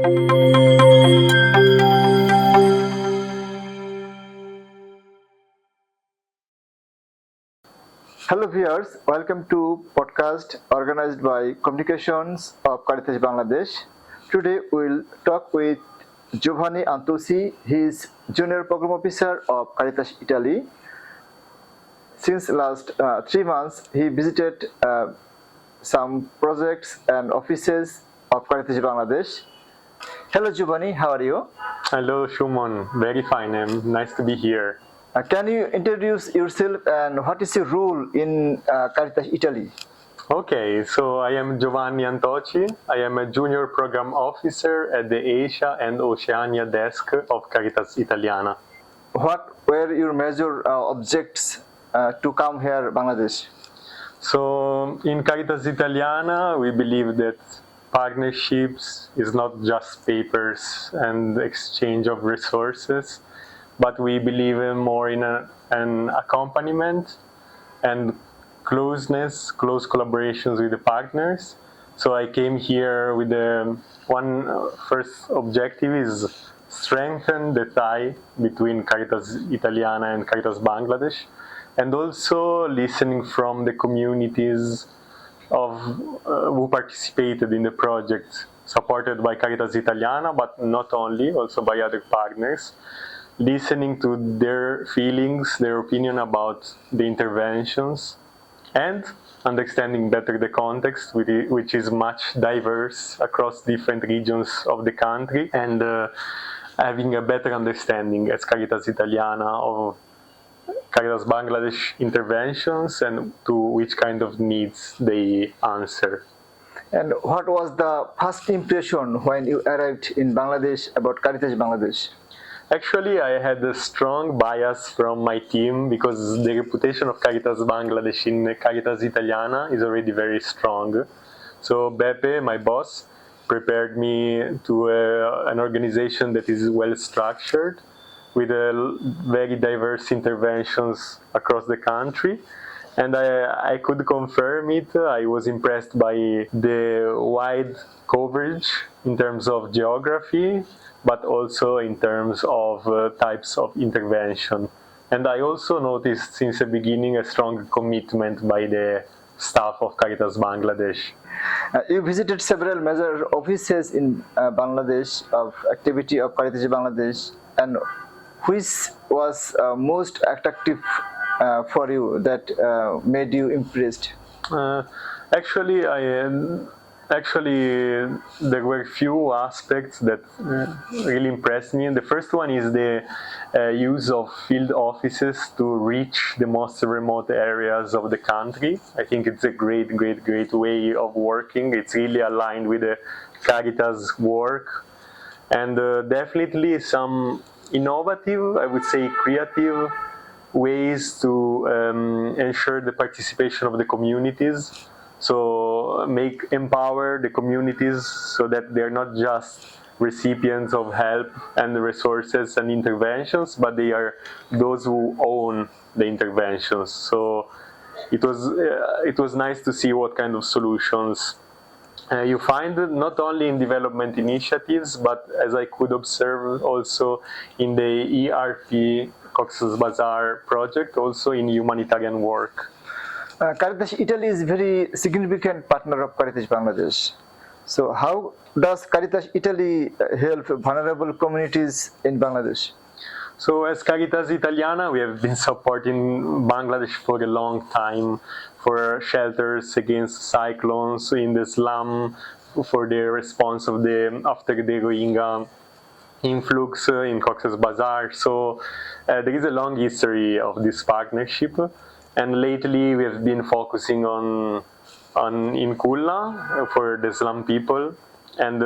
Hello viewers, welcome to podcast organized by Communications of Caritas Bangladesh. Today we'll talk with Giovanni Antoci. He is Junior Program Officer of Caritas Italy. Since last 3 months, he visited some projects and offices of Caritas Bangladesh. Hello Giovanni, how are you? Hello Shumon, very fine. Nice to be here. Can you introduce yourself and what is your role in Caritas Italy? Okay, so I am Giovanni Antoci. I am a Junior Program Officer at the Asia and Oceania desk of Caritas Italiana. What were your major objects to come here, Bangladesh? So in Caritas Italiana, we believe that partnerships is not just papers and exchange of resources, but we believe more in an accompaniment and close collaborations with the partners. So I came here with first objective is strengthen the tie between Caritas Italiana and Caritas Bangladesh, and also listening from the communities of who participated in the project, supported by Caritas Italiana, but not only, also by other partners, listening to their feelings, their opinion about the interventions, and understanding better the context, which is much diverse across different regions of the country, and having a better understanding as Caritas Italiana of Caritas Bangladesh interventions and to which kind of needs they answer. And what was the first impression when you arrived in Bangladesh about Caritas Bangladesh? Actually, I had a strong bias from my team because the reputation of Caritas Bangladesh in Caritas Italiana is already very strong. So Beppe, my boss, prepared me to an organization that is well structured, with very diverse interventions across the country. And I could confirm it. I was impressed by the wide coverage in terms of geography, but also in terms of types of intervention. And I also noticed since the beginning a strong commitment by the staff of Caritas Bangladesh. You visited several major offices in Bangladesh of activity of Caritas Bangladesh, and which was most attractive for you that made you impressed? Actually, there were few aspects that really impressed me. And the first one is the use of field offices to reach the most remote areas of the country. I think it's a great way of working. It's really aligned with the Caritas work, and definitely some innovative, I would say creative ways to ensure the participation of the communities. So empower the communities so that they're not just recipients of help and resources and interventions, but they are those who own the interventions. So it was nice to see what kind of solutions you find not only in development initiatives, but as I could observe also in the ERP Cox's Bazar project, also in humanitarian work. Caritas Italy is a very significant partner of Caritas Bangladesh. So how does Caritas Italy help vulnerable communities in Bangladesh? So as Caritas Italiana, we have been supporting Bangladesh for a long time for shelters against cyclones in the slum, for the response of after the Rohingya influx in Cox's Bazar. So there is a long history of this partnership, and lately we have been focusing on in Kulla for the slum people, and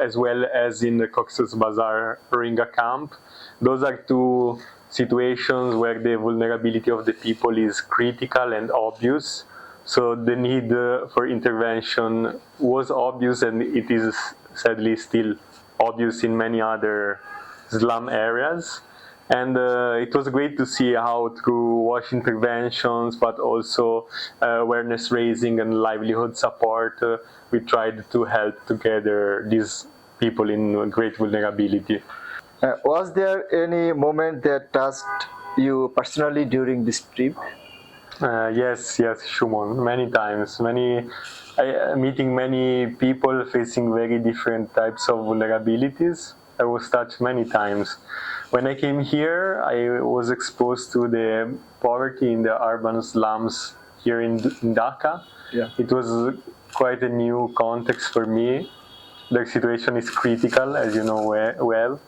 as well as in the Cox's Bazar Rohingya camp. Those are two situations where the vulnerability of the people is critical and obvious. So the need for intervention was obvious, and it is sadly still obvious in many other slum areas. And it was great to see how through WASH interventions, but also awareness raising and livelihood support, we tried to help together these people in great vulnerability. Was there any moment that touched you personally during this trip? Yes, Shumon. Many times, meeting many people facing very different types of vulnerabilities. I was touched many times. When I came here, I was exposed to the poverty in the urban slums here in Dhaka. Yeah. It was quite a new context for me. The situation is critical, as you know well.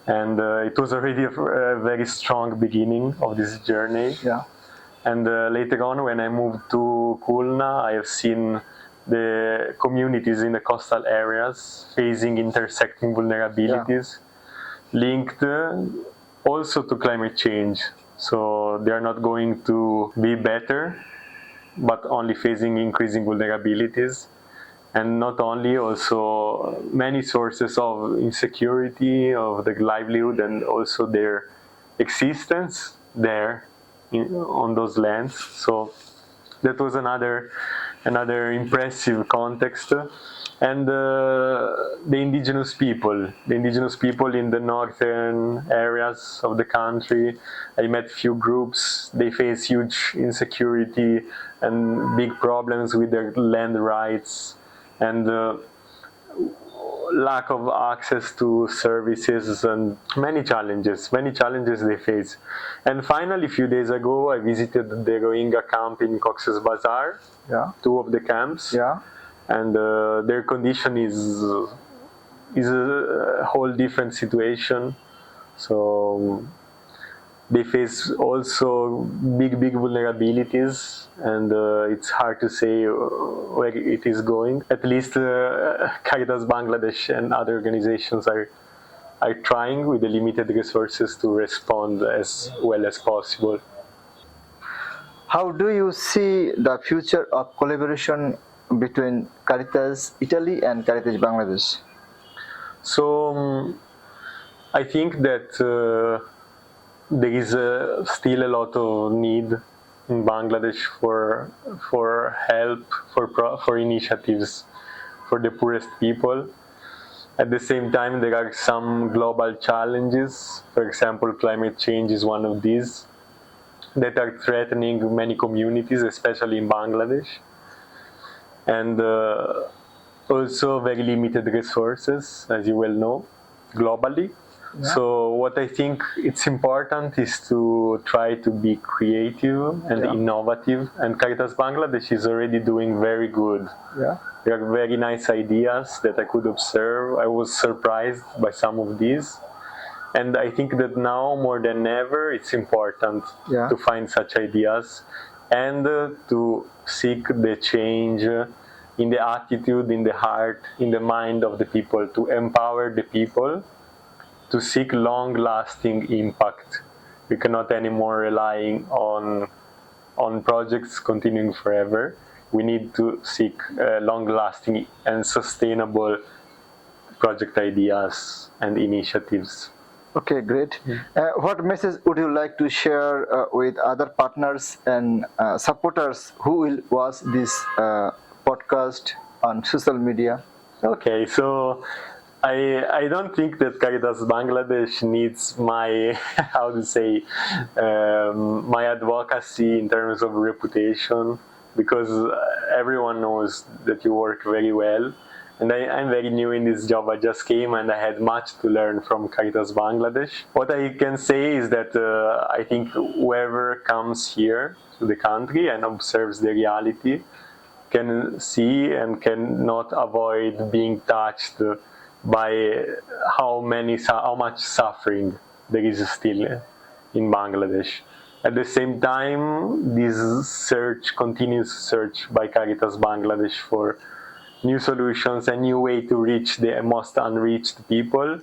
And it was already a very strong beginning of this journey. Yeah. And later on, when I moved to Kulna, I have seen the communities in the coastal areas facing intersecting vulnerabilities linked also to climate change. So they are not going to be better, but only facing increasing vulnerabilities. And not only, also many sources of insecurity of the livelihood and also their existence there on those lands. So that was another impressive context. And the indigenous people in the northern areas of the country, I met few groups. They face huge insecurity and big problems with their land rights and lack of access to services and many challenges they face. And finally, a few days ago, I visited the Rohingya camp in Cox's Bazar, two of the camps, and their condition is a whole different situation. So they face also big vulnerabilities, and it's hard to say where it is going. At least Caritas Bangladesh and other organizations are trying with the limited resources to respond as well as possible. How do you see the future of collaboration between Caritas Italy and Caritas Bangladesh? So I think that there is still a lot of need in Bangladesh for help, for initiatives for the poorest people. At the same time, there are some global challenges. For example, climate change is one of these that are threatening many communities, especially in Bangladesh. And also very limited resources, as you well know, globally. So what I think it's important is to try to be creative and innovative, and Caritas Bangladesh is already doing very good. There are very nice ideas that I could observe. I was surprised by some of these. And I think that now more than ever, it's important to find such ideas and to seek the change in the attitude, in the heart, in the mind of the people, to empower the people to seek long-lasting impact. We cannot anymore relying on projects continuing forever. We need to seek long-lasting and sustainable project ideas and initiatives. Okay, great. What message would you like to share with other partners and supporters who will watch this podcast on social media? Okay, so I don't think that Caritas Bangladesh needs my my advocacy in terms of reputation, because everyone knows that you work very well. And I'm very new in this job. I just came and I had much to learn from Caritas Bangladesh. What I can say is that I think whoever comes here to the country and observes the reality can see and cannot avoid being touched by how much suffering there is still in Bangladesh. At the same time, this continuous search by Caritas Bangladesh for new solutions and new way to reach the most unreached people,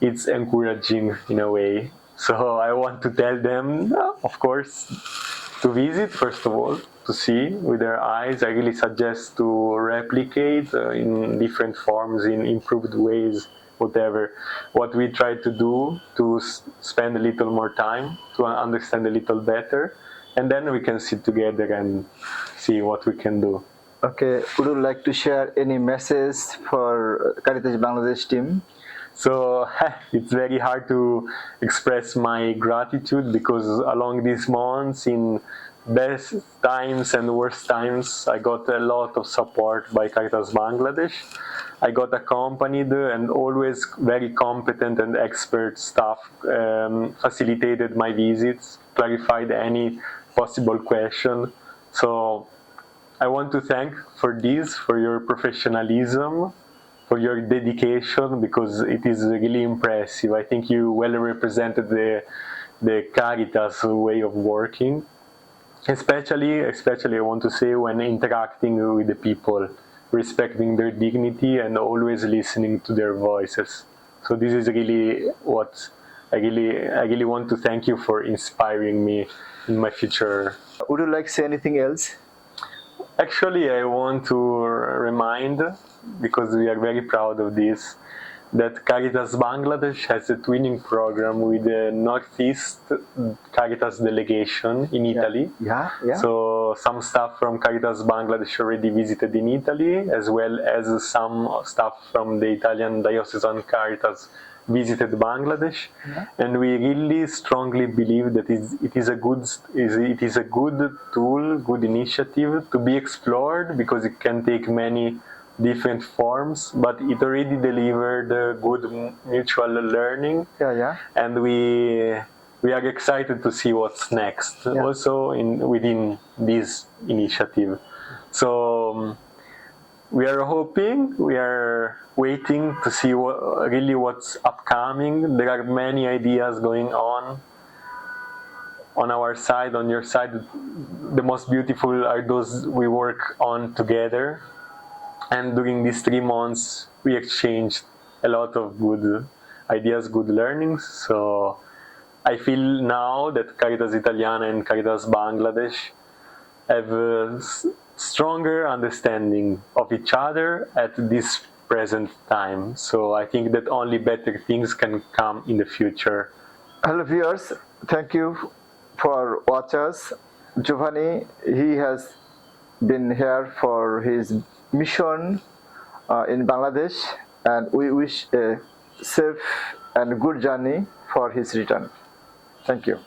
it's encouraging in a way. So I want to tell them, of course, to visit first of all, to see with their eyes. I really suggest to replicate in different forms, in improved ways, whatever. What we try to do, to spend a little more time, to understand a little better, and then we can sit together and see what we can do. Okay, would you like to share any message for Caritas Bangladesh team? So it's very hard to express my gratitude because along these months, in best times and worst times, I got a lot of support by Caritas Bangladesh. I got accompanied and always very competent and expert staff facilitated my visits, clarified any possible question. So I want to thank for this, for your professionalism, for your dedication, because it is really impressive. I think you well represented the Caritas way of working, especially I want to say when interacting with the people, respecting their dignity and always listening to their voices. So this is really what I really want to thank you for inspiring me in my future. Would you like to say anything else? Actually, I want to remind, because we are very proud of this, that Caritas Bangladesh has a twinning program with the Northeast Caritas delegation in Italy. Yeah, yeah. So some staff from Caritas Bangladesh already visited in Italy, as well as some staff from the Italian Diocesan Caritas visited Bangladesh, and we really strongly believe that it is a good tool, good initiative to be explored, because it can take many different forms, but it already delivered good mutual learning. Yeah. And we are excited to see what's next, also within this initiative. So we are waiting to see what's upcoming. There are many ideas going on our side, on your side. The most beautiful are those we work on together. And during these 3 months, we exchanged a lot of good ideas, good learnings. So I feel now that Caritas Italiana and Caritas Bangladesh have a stronger understanding of each other at this present time. So I think that only better things can come in the future. Hello viewers, thank you for watching us. Giovanni, he has been here for his mission in Bangladesh, and we wish a safe and good journey for his return. Thank you.